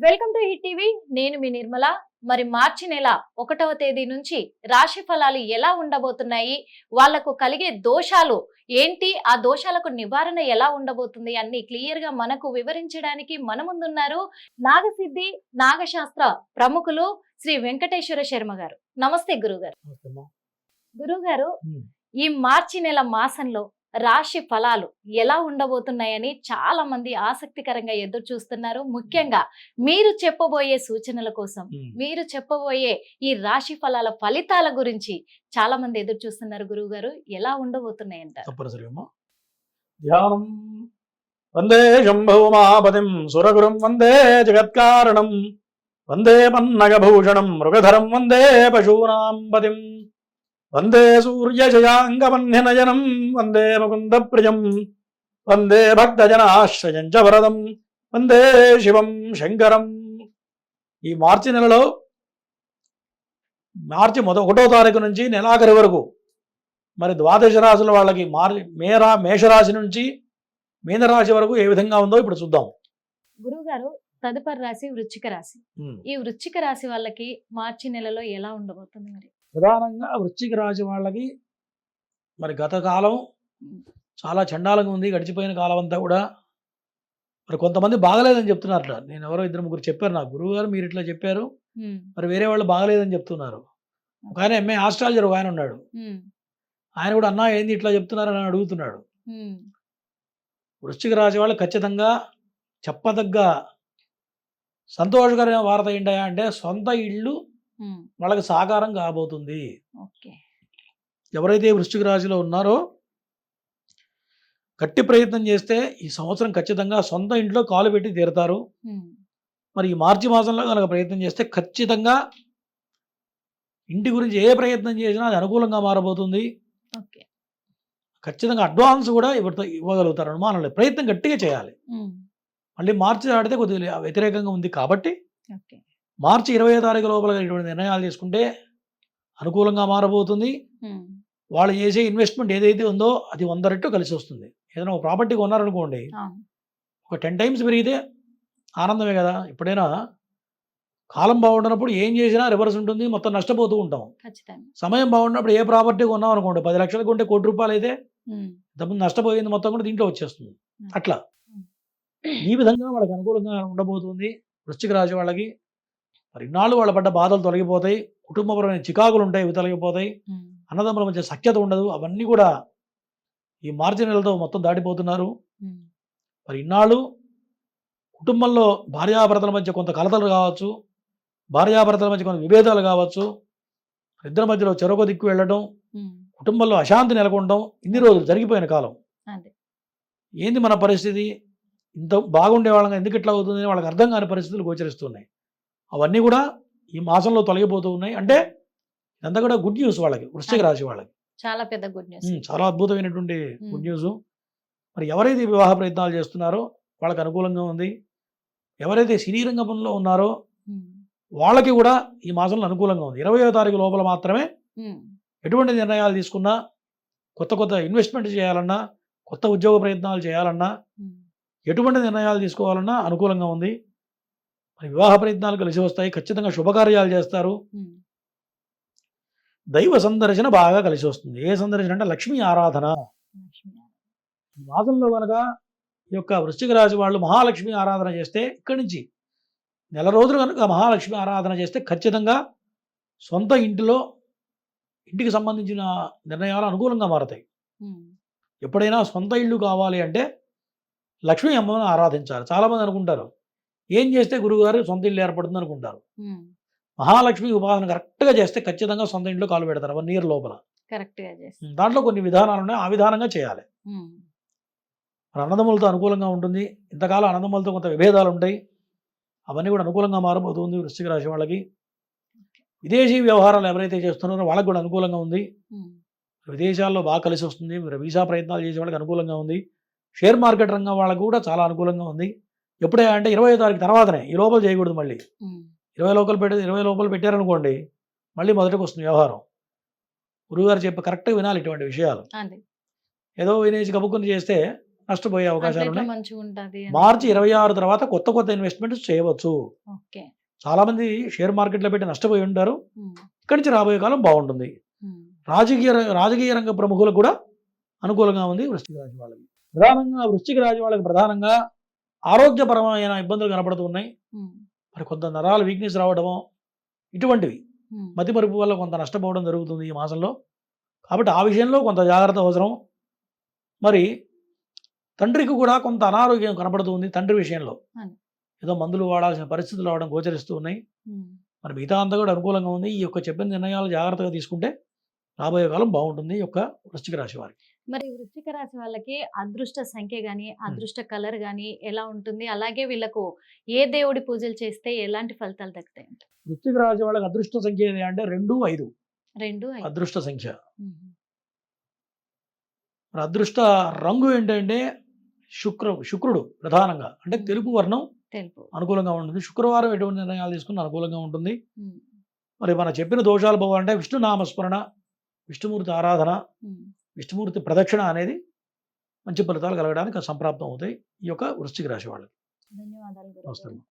Welcome to hit TV. నేను మీ నిర్మల. మరి మార్చి నెల 1వ తేదీ నుంచి రాశి ఫలాలు ఎలా ఉండబోతున్నాయి, వాళ్లకు కలిగే దోషాలు ఏంటి, ఆ దోషాలకు నివారణ ఎలా ఉండబోతుంది అన్ని క్లియర్ గా మనకు వివరించడానికి మన ముందున్నారు నాగసిద్ధి నాగశాస్త్ర ప్రముఖులు శ్రీ వెంకటేశ్వర శర్మ గారు. నమస్తే గురుగారు. గురుగారు, ఈ మార్చి నెల మాసంలో రాశి ఫలాలు ఎలా ఉండబోతున్నాయని చాలా మంది ఆసక్తికరంగా ఎదురు చూస్తున్నారు. ముఖ్యంగా మీరు చెప్పబోయే సూచనల కోసం, మీరు చెప్పబోయే ఈ రాశి ఫలాల ఫలితాల గురించి చాలా మంది ఎదురు చూస్తున్నారు. గురువు గారు, ఎలా ఉండబోతున్నాయంట? ధ్యానం వందే శంభూమాపతిం సురగురుం వందే జగత్కారణం వందే పన్నగభూషణం మృగధరం వందే పశూనాం పతిం వందే సూర్యజయాంగమన్యనయనం వందే ముకుంద ప్రియం వందే భక్తజనాశ్రయం చ వరదం వందే శివం శంకరం. ఈ మార్చి నెలలో మార్చి 1వ తారీఖు నుంచి నెలాఖరి వరకు మరి ద్వాదశ రాశుల వాళ్ళకి మేషరాశి నుంచి మీనరాశి వరకు ఏ విధంగా ఉందో ఇప్పుడు చూద్దాం. గురువు గారు, తదుపరి రాశి వృశ్చిక రాశి. ఈ వృశ్చిక రాశి వాళ్ళకి మార్చి నెలలో ఎలా ఉండబోతుంది? మరి ప్రధానంగా వృశ్చిక రాశి వాళ్ళకి మరి గత కాలం చాలా చండాలంగా ఉంది. గడిచిపోయిన కాలం అంతా కూడా మరి కొంతమంది బాగలేదని చెప్తున్నారట. నేను ఎవరో 2-3 చెప్పారు నాకు, గురువు గారు మీరు ఇట్లా చెప్పారు, మరి వేరే వాళ్ళు బాగలేదని చెప్తున్నారు. ఒక ఆయన ఎంఏ ఆస్ట్రాలజర్ ఒక ఆయన ఉన్నాడు, ఆయన కూడా అన్నా ఏంది ఇట్లా చెప్తున్నారని అడుగుతున్నాడు. వృశ్చిక రాశి వాళ్ళు ఖచ్చితంగా చెప్పదగ్గ సంతోషకరమైన వార్త ఏంటా అంటే సొంత ఇల్లు వాళ్ళకి సాకారం కాబోతుంది. ఎవరైతే వృశ్చిక రాశిలో ఉన్నారో గట్టి ప్రయత్నం చేస్తే ఈ సంవత్సరం ఖచ్చితంగా సొంత ఇంట్లో కాలు పెట్టి తీరుతారు. మరి ఈ మార్చి మాసంలో కనుక ప్రయత్నం చేస్తే ఖచ్చితంగా ఇంటి గురించి ఏ ప్రయత్నం చేసినా అది అనుకూలంగా మారబోతుంది. ఖచ్చితంగా అడ్వాన్స్ కూడా ఇవ్వగలుగుతారు, అనుమానం లేదు. ప్రయత్నం గట్టిగా చేయాలి. మళ్ళీ మార్చి దాటితే కొద్దిగా వ్యతిరేకంగా ఉంది కాబట్టి మార్చి 20వ తారీఖు లోపల ఇటువంటి నిర్ణయాలు తీసుకుంటే అనుకూలంగా మారబోతుంది. వాళ్ళు చేసే ఇన్వెస్ట్మెంట్ ఏదైతే ఉందో అది 100 రెట్లు కలిసి వస్తుంది. ఏదైనా ఒక ప్రాపర్టీ కొన్నారనుకోండి, ఒక 10 టైమ్స్ పెరిగితే ఆనందమే కదా. ఎప్పుడైనా కాలం బాగుంటున్నప్పుడు ఏం చేసినా రివర్స్ ఉంటుంది, మొత్తం నష్టపోతూ ఉంటాం. సమయం బాగున్నప్పుడు ఏ ప్రాపర్టీ కొన్నాం అనుకోండి, 10 లక్షలకు కొంటే ₹1 కోటి అయితే ఇంతకుముందు నష్టపోయింది మొత్తం కూడా దీంట్లో వచ్చేస్తుంది. అట్లా ఈ విధంగా వాళ్ళకి అనుకూలంగా ఉండబోతుంది. వృశ్చిక రాశి వాళ్ళకి మరి ఇన్నాళ్ళు వాళ్ళ పడ్డ బాధలు తొలగిపోతాయి, కుటుంబపరమైన చికాకులు ఉంటాయి, ఇవి తొలగిపోతాయి, అన్నదమ్ముల మధ్య సఖ్యత ఉండదు, అవన్నీ కూడా ఈ మార్చి నెలతో మొత్తం దాటిపోతున్నారు. మరి ఇన్నాళ్ళు కుటుంబంలో భార్యాభర్తల మధ్య కొంత కలతలు కావచ్చు, భార్యాభర్తల మధ్య కొంత విభేదాలు కావచ్చు, ఇద్దరి మధ్యలో చెరొక దిక్కు వెళ్ళడం, కుటుంబంలో అశాంతి నెలకొనడం ఇన్ని రోజులు జరిగిపోయిన కాలం. ఏంది మన పరిస్థితి, ఇంత బాగుండే వాళ్ళగా ఎందుకు ఇట్లా అవుతుంది, వాళ్ళకి అర్థం కాని పరిస్థితులు గోచరిస్తున్నాయి. అవన్నీ కూడా ఈ మాసంలో తొలగిపోతూ ఉన్నాయి. అంటే ఇదంతా కూడా గుడ్ న్యూస్ వాళ్ళకి, వృశ్చిక రాశి వాళ్ళకి చాలా పెద్ద గుడ్ న్యూస్, చాలా అద్భుతమైనటువంటి గుడ్ న్యూస్. మరి ఎవరైతే వివాహ ప్రయత్నాలు చేస్తున్నారో వాళ్ళకి అనుకూలంగా ఉంది. ఎవరైతే సినీ రంగంలో ఉన్నారో వాళ్ళకి కూడా ఈ మాసంలో అనుకూలంగా ఉంది. 20వ తారీఖు లోపల మాత్రమే ఎటువంటి నిర్ణయాలు తీసుకున్నా, కొత్త ఇన్వెస్ట్మెంట్ చేయాలన్నా, కొత్త ఉద్యోగ ప్రయత్నాలు చేయాలన్నా, ఎటువంటి నిర్ణయాలు తీసుకోవాలన్నా అనుకూలంగా ఉంది. మరి వివాహ ప్రయత్నాలు కలిసి వస్తాయి, ఖచ్చితంగా శుభకార్యాలు చేస్తారు. దైవ సందర్శన బాగా కలిసి వస్తుంది. ఏ సందర్శన అంటే లక్ష్మీ ఆరాధన. ఈ మాసంలో కనుక ఈ యొక్క వృశ్చిక రాశి వాళ్ళు మహాలక్ష్మి ఆరాధన చేస్తే, ఇక్కడి నుంచి నెల రోజులు కనుక మహాలక్ష్మి ఆరాధన చేస్తే ఖచ్చితంగా సొంత ఇంటికి సంబంధించిన నిర్ణయాలు అనుకూలంగా మారతాయి. ఎప్పుడైనా సొంత ఇల్లు కావాలి అంటే లక్ష్మీ అమ్మను ఆరాధించాలి. చాలామంది అనుకుంటారు ఏం చేస్తే గురువుగారు సొంత ఇల్లు ఏర్పడుతుంది అనుకుంటారు. మహాలక్ష్మి ఉపాసన కరెక్ట్గా చేస్తే ఖచ్చితంగా సొంత ఇంట్లో కాలు పెడతారు 1 ఇయర్ లోపల. దాంట్లో కొన్ని విధానాలు ఉన్నాయి, ఆ విధానంగా చేయాలి. మరి అన్నదమ్ములతో అనుకూలంగా ఉంటుంది. ఇంతకాలం అన్నదమ్ములతో కొంత విభేదాలు ఉంటాయి, అవన్నీ కూడా అనుకూలంగా మారబోతుంది వృశ్చిక రాశి వాళ్ళకి. విదేశీ వ్యవహారాలు ఎవరైతే చేస్తున్నారో వాళ్ళకి కూడా అనుకూలంగా ఉంది. విదేశాల్లో బాగా కలిసి వస్తుంది. వీసా ప్రయత్నాలు చేసే వాళ్ళకి అనుకూలంగా ఉంది. షేర్ మార్కెట్ రంగం వాళ్ళకు కూడా చాలా అనుకూలంగా ఉంది. ఎప్పుడే అంటే 20వ తారీఖు తర్వాతనే, ఈ లోపల చేయకూడదు. మళ్ళీ 20 లోపల పెట్టారనుకోండి మళ్ళీ మొదటికి వస్తుంది వ్యవహారం. గురువుగారు చెప్పి కరెక్ట్గా వినాలి ఇటువంటి విషయాలు. ఏదో వినేసి కబుక్కుని చేస్తే నష్టపోయే అవకాశాలు అట్లా ఉన్నాయి. మంచిగా ఉంటది అని. మార్చి 26 తర్వాత కొత్త ఇన్వెస్ట్మెంట్స్ చేయవచ్చు. ఓకే. చాలా మంది షేర్ మార్కెట్లో పెట్టి నష్టపోయి ఉంటారు. ఉమ్, ఇక్కడి నుంచి రాబోయే కాలం బాగుంటుంది. ఉమ్, రాజకీయ రంగ ప్రముఖులకు కూడా అనుకూలంగా ఉంది వృశ్చిక రాశి వాళ్ళకి. ప్రధానంగా వృశ్చిక రాశి వాళ్ళకి ప్రధానంగా ఆరోగ్యపరమైన ఇబ్బందులు కనపడుతూ ఉన్నాయి. ఉమ్, మరి కొంత నరాల వీక్నెస్ రావడము ఇటువంటివి, ఉమ్, మతిమరుపు వల్ల కొంత నష్టపోవడం జరుగుతుంది ఈ మాసంలో. కాబట్టి ఆ విషయంలో కొంత జాగ్రత్త అవసరం. మరి తండ్రికి కూడా కొంత అనారోగ్యం కనపడుతుంది తండ్రి విషయంలో. అవును. ఏదో మందులు వాడాల్సిన పరిస్థితులు రావడం గోచరిస్తూ ఉన్నాయి. ఉమ్. మరి మిగతా అంతా కూడా అనుకూలంగా ఉంది. ఈ యొక్క చెప్పిన నిర్ణయాలు జాగ్రత్తగా తీసుకుంటే రాబోయే కాలం బాగుంటుంది ఈ యొక్క వృశ్చిక రాశి వారికి. మరి వృశ్చిక రాశి వాళ్ళకి అదృష్ట సంఖ్య గాని అదృష్ట కలర్ గాని ఎలా ఉంటుంది? అలాగే వీళ్ళకు ఏ దేవుడి పూజలు చేస్తే ఎలాంటి ఫలితాలు దక్కుతాయి? వృశ్చిక రాశి వాళ్ళకి అదృష్ట సంఖ్య ఏది అంటే 2, 5 2, 5. అదృష్ట సంఖ్య. ఉమ్, మరి అదృష్ట రంగు ఏంటంటే శుక్రుడు ప్రధానంగా, అంటే తెలుపు వర్ణం తెలుపు. అనుకూలంగా ఉంటుంది. శుక్రవారం ఎటువంటి నిర్ణయాలు తీసుకుని అనుకూలంగా ఉంటుంది. ఉమ్, మరి మనం చెప్పిన దోషాలు పోవాలంటే విష్ణు నామస్మరణ, విష్ణుమూర్తి ఆరాధన, ఉమ్. విష్ణుమూర్తి ప్రదక్షిణ అనేది మంచి ఫలితాలు కలగడానికి సంప్రాప్తం అవుతాయి ఈ యొక్క వృశ్చిక రాశి వాళ్ళకి. ధన్యవాదాలు గురువు గారు. నమస్తే.